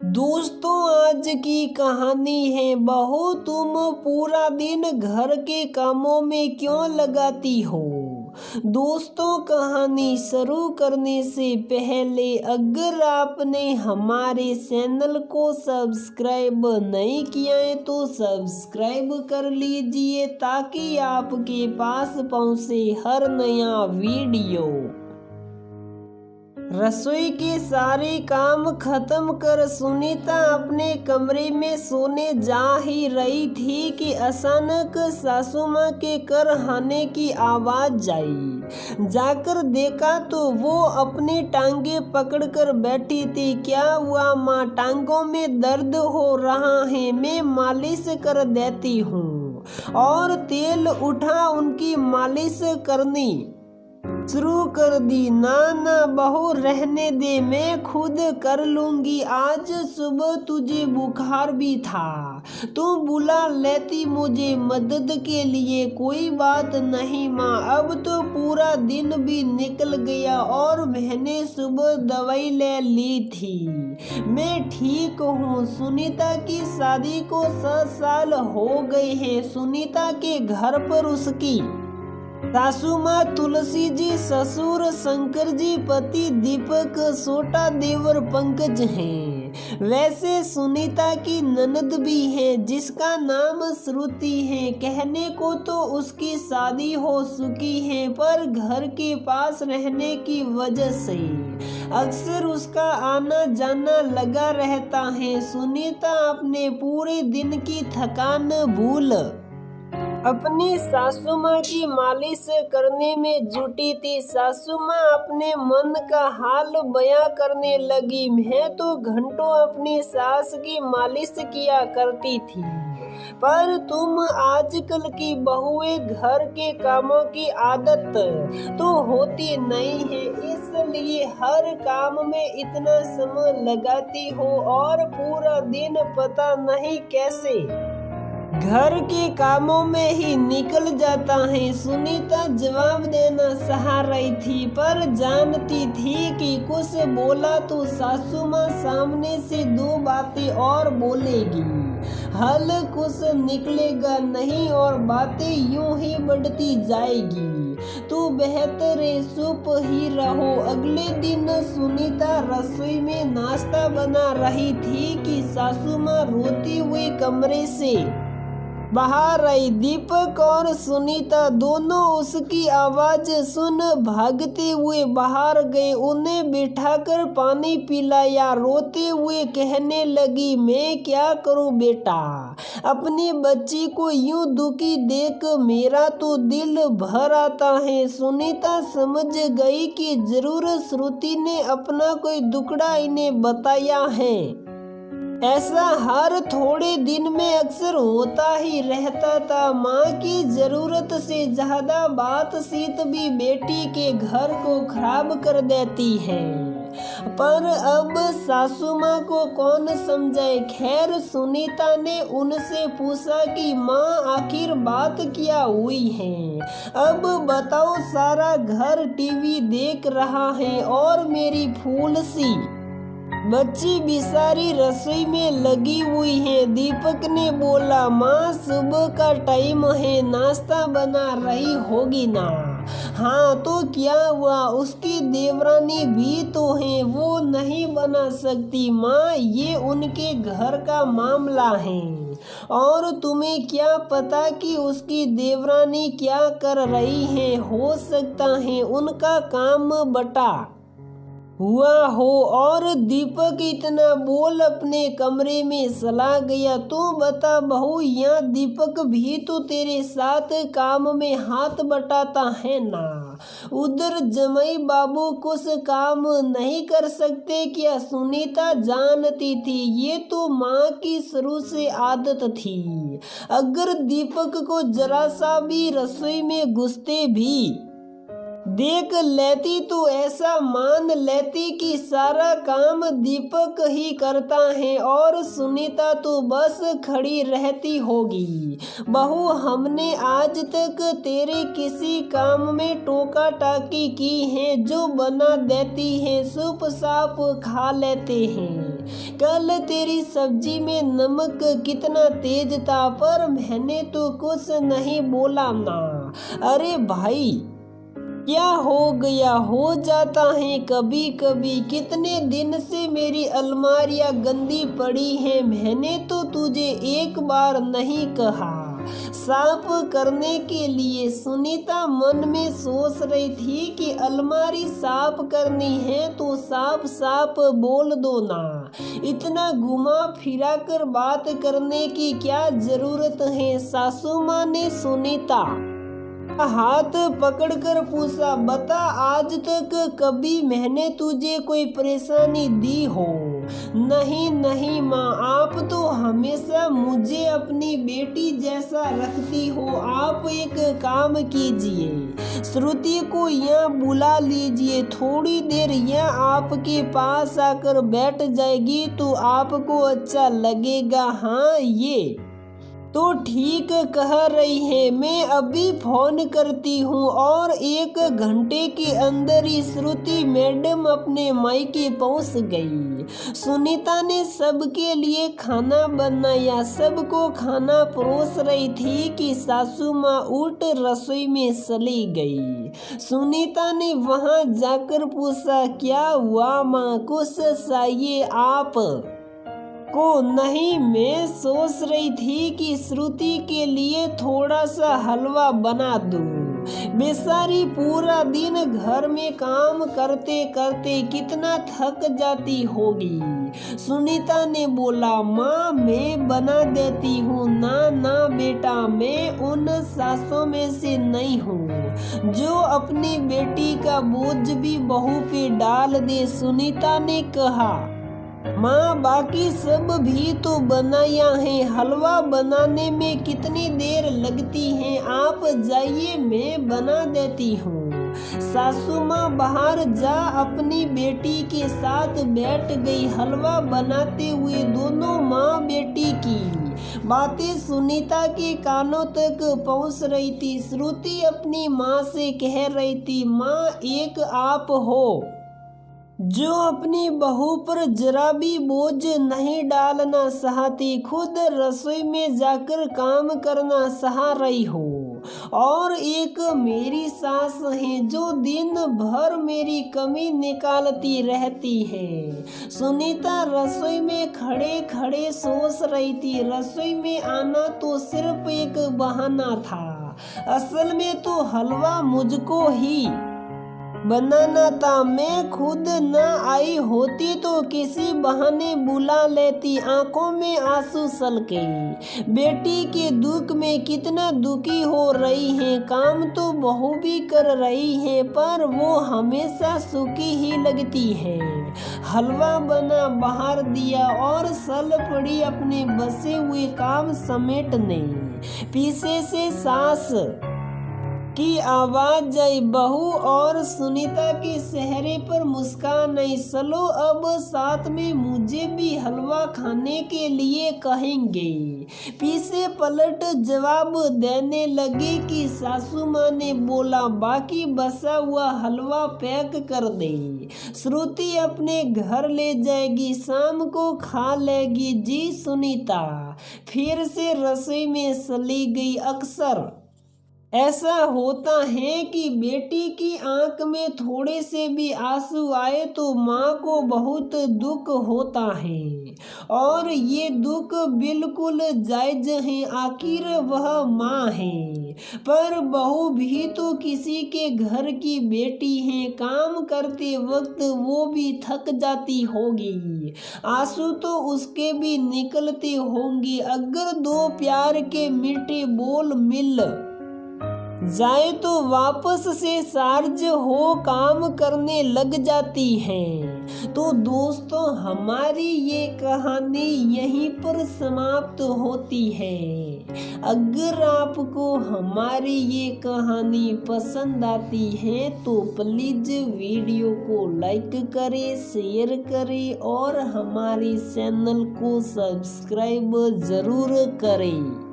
दोस्तों, आज की कहानी है बहू, तुम पूरा दिन घर के कामों में क्यों लगाती हो। दोस्तों, कहानी शुरू करने से पहले अगर आपने हमारे चैनल को सब्सक्राइब नहीं किया है तो सब्सक्राइब कर लीजिए ताकि आपके पास पहुंचे हर नया वीडियो। रसोई के सारे काम खत्म कर सुनीता अपने कमरे में सोने जा ही रही थी कि अचानक सासू माँ के कर आने की आवाज आई। जाकर देखा तो वो अपनी टांगे पकड़कर बैठी थी। क्या हुआ माँ, टांगों में दर्द हो रहा है, मैं मालिश कर देती हूँ। और तेल उठा उनकी मालिश करनी शुरू कर दी। ना ना बहू, रहने दे, मैं खुद कर लूंगी। आज सुबह तुझे बुखार भी था, तू बुला लेती मुझे मदद के लिए। कोई बात नहीं माँ, अब तो पूरा दिन भी निकल गया और मैंने सुबह दवाई ले ली थी, मैं ठीक हूँ। सुनीता की शादी को 7 साल हो गए हैं। सुनीता के घर पर उसकी सासू माँ तुलसी जी, ससुर शंकर जी, पति दीपक, छोटा देवर पंकज हैं। वैसे सुनीता की ननद भी है जिसका नाम श्रुति है। कहने को तो उसकी शादी हो चुकी है, पर घर के पास रहने की वजह से अक्सर उसका आना जाना लगा रहता है। सुनीता अपने पूरे दिन की थकान भूल अपनी सासू माँ की मालिश करने में जुटी थी। सासू माँ अपने मन का हाल बयां करने लगी। मैं तो घंटों अपनी सास की मालिश किया करती थी, पर तुम आजकल की बहुएं घर के कामों की आदत तो होती नहीं है, इसलिए हर काम में इतना समय लगाती हो और पूरा दिन पता नहीं कैसे घर के कामों में ही निकल जाता है। सुनीता जवाब देना चाह रही थी, पर जानती थी कि कुछ बोला तो सासू माँ सामने से 2 बातें और बोलेगी, हल कुछ निकलेगा नहीं और बातें यूं ही बढ़ती जाएगी। तो बेहतर है चुप ही रहो। अगले दिन सुनीता रसोई में नाश्ता बना रही थी कि सासू माँ रोती हुई कमरे से बाहर आई। दीपक और सुनीता दोनों उसकी आवाज सुन भागते हुए बाहर गए। उन्हें बिठाकर पानी पिलाया। रोते हुए कहने लगी, मैं क्या करूं बेटा, अपनी बच्ची को यूं दुखी देख मेरा तो दिल भर आता है। सुनीता समझ गई कि जरूर श्रुति ने अपना कोई दुखड़ा इन्हें बताया है। ऐसा हर थोड़े दिन में अक्सर होता ही रहता था। माँ की जरूरत से ज्यादा बातचीत भी बेटी के घर को खराब कर देती है, पर अब सासू माँ को कौन समझाए। खैर, सुनीता ने उनसे पूछा कि माँ आखिर बात क्या हुई है। अब बताओ, सारा घर टीवी देख रहा है और मेरी फूल सी बच्ची बिसारी रसोई में लगी हुई है। दीपक ने बोला, माँ सुबह का टाइम है, नाश्ता बना रही होगी ना। हाँ तो क्या हुआ, उसकी देवरानी भी तो है, वो नहीं बना सकती माँ, ये उनके घर का मामला है। और तुम्हें क्या पता कि उसकी देवरानी क्या कर रही है। हो सकता है उनका काम बटा हुआ हो। और दीपक इतना बोल अपने कमरे में चला गया। तू बता बहू, यहाँ दीपक भी तो तेरे साथ काम में हाथ बटाता है ना। उधर जमाई बाबू कुछ काम नहीं कर सकते क्या। सुनीता जानती थी ये तो माँ की शुरू से आदत थी। अगर दीपक को जरा सा भी रसोई में घुसते भी देख लेती तो ऐसा मान लेती कि सारा काम दीपक ही करता है और सुनीता तो बस खड़ी रहती होगी। बहू, हमने आज तक तेरे किसी काम में टोका टाकी की है जो बना देती है, चुप साप खा लेते हैं। कल तेरी सब्जी में नमक कितना तेज था, पर मैंने तो कुछ नहीं बोला ना। अरे भाई, क्या हो गया, हो जाता है कभी कभी। कितने दिन से मेरी अलमारियां गंदी पड़ी हैं, मैंने तो तुझे एक बार नहीं कहा साफ करने के लिए। सुनीता मन में सोच रही थी कि अलमारी साफ करनी है तो साफ साफ बोल दो ना, इतना घुमा फिरा कर बात करने की क्या जरूरत है। सासू माँ ने सुनीता हाथ पकड़कर पूछा, बता आज तक कभी मैंने तुझे कोई परेशानी दी हो? नहीं नहीं माँ, आप तो हमेशा मुझे अपनी बेटी जैसा रखती हो। आप एक काम कीजिए, श्रुति को यहाँ बुला लीजिए, थोड़ी देर यहाँ आपके पास आकर बैठ जाएगी तो आपको अच्छा लगेगा। हाँ, ये तो ठीक कह रही है, मैं अभी फोन करती हूँ। और 1 घंटे के अंदर ही श्रुति मैडम अपने मायके पहुँच गई। सुनीता ने सबके लिए खाना बनाया, सबको खाना परोस रही थी कि सासू माँ उठ रसोई में चली गई। सुनीता ने वहाँ जाकर पूछा, क्या हुआ माँ, कुछ चाहिए आप को? नहीं, मैं सोच रही थी कि श्रुति के लिए थोड़ा सा हलवा बना दूं। बेचारी पूरा दिन घर में काम करते करते कितना थक जाती होगी। सुनीता ने बोला, माँ मैं बना देती हूँ। ना ना बेटा, मैं उन सासों में से नहीं हूँ जो अपनी बेटी का बोझ भी बहू पे डाल दे। सुनीता ने कहा, माँ बाकी सब भी तो बनाया है, हलवा बनाने में कितनी देर लगती है, आप जाइए मैं बना देती हूँ। सासू माँ बाहर जा अपनी बेटी के साथ बैठ गई। हलवा बनाते हुए दोनों माँ बेटी की बातें सुनीता के कानों तक पहुँच रही थी। श्रुति अपनी माँ से कह रही थी, माँ एक आप हो जो अपनी बहू पर जरा भी बोझ नहीं डालना चाहती, खुद रसोई में जाकर काम करना चाह रही हो। और एक मेरी सास है जो दिन भर मेरी कमी निकालती रहती है। सुनीता रसोई में खड़े खड़े सोच रही थी। रसोई में आना तो सिर्फ एक बहाना था, असल में तो हलवा मुझको ही बनाना था। मैं खुद न आई होती तो किसी बहाने बुला लेती। आंखों में आंसू छलके बेटी के दुख में कितना दुखी हो रही है। काम तो बहू भी कर रही है पर वो हमेशा सुखी ही लगती है। हलवा बना बाहर दिया और सल पड़ी अपने बसे हुए काम समेटने। पीछे से सास की आवाज आई, बहू और सुनीता के चेहरे पर मुस्कान आई। चलो अब साथ में मुझे भी हलवा खाने के लिए कहेंगे। पीछे पलट जवाब देने लगे कि सासू माँ ने बोला, बाकी बचा हुआ हलवा पैक कर दे, श्रुति अपने घर ले जाएगी, शाम को खा लेगी। जी सुनीता फिर से रसोई में चली गई। अक्सर ऐसा होता है कि बेटी की आंख में थोड़े से भी आंसू आए तो माँ को बहुत दुख होता है और ये दुख बिल्कुल जायज है, आखिर वह माँ है। पर बहू भी तो किसी के घर की बेटी है, काम करते वक्त वो भी थक जाती होगी, आंसू तो उसके भी निकलते होंगे। अगर दो प्यार के मीठे बोल मिल जाए तो वापस से चार्ज हो काम करने लग जाती हैं। तो दोस्तों हमारी ये कहानी यहीं पर समाप्त होती है। अगर आपको हमारी ये कहानी पसंद आती है तो प्लीज़ वीडियो को लाइक करें, शेयर करें और हमारे चैनल को सब्सक्राइब ज़रूर करें।